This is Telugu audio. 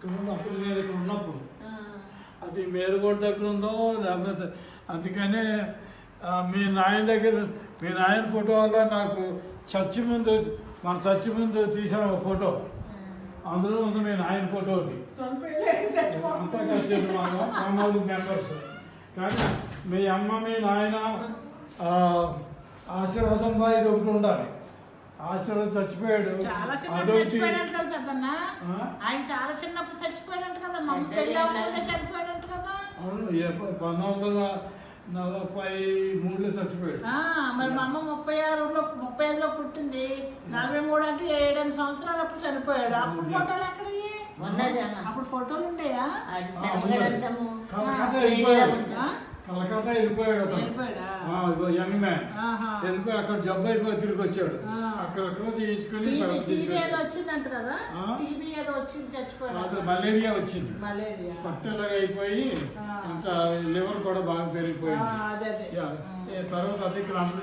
ఇక్కడ ఉన్నప్పుడు నేను ఇక్కడ ఉన్నప్పుడు అది మేలుగోడ దగ్గర ఉందో లేకపోతే అందుకనే మీ నాయన ఫోటో వల్ల నాకు మన చర్చి ముందు తీసిన ఒక ఫోటో అందులో ఉంది మీ నాయన ఫోటో ఒకటి అంతా కలిసి మామూలు మెంబర్స్ కానీ మీ అమ్మ మీ నాయన ఆశీర్వాదం ఇది ఒకటి ఉండాలి. ఆశీర్వాదం చచ్చిపోయాడు ఆయన చాలా చిన్నప్పుడు చచ్చిపోయాడంట కదా, మమ్మీ పెళ్ళి చనిపోయాడంట కదా. అవును 1943లో చచ్చిపోయాడు. మరి మా అమ్మ 35లో పుట్టింది, 43 అంటే 7 సంవత్సరాలు అప్పుడు చనిపోయాడు. అప్పుడు ఫోటోలు ఎక్కడ? అప్పుడు ఫోటోలు ఉండేయా? కలకత్తా వెళ్ళిపోయాడు యంగ్ మ్యాన్. వెళ్ళిపోయి అక్కడ జబ్బు అయిపోయి తిరిగి వచ్చాడు. అక్కడక్కడ తీసుకుని వచ్చిందంట కదా, టీబీ ఏదో వచ్చింది, చచ్చిపోయాడు. మలేరియా వచ్చింది, పట్టెలాగా అయిపోయి ఇంకా లివర్ కూడా బాగా పెరిగిపోయింది. తర్వాత అది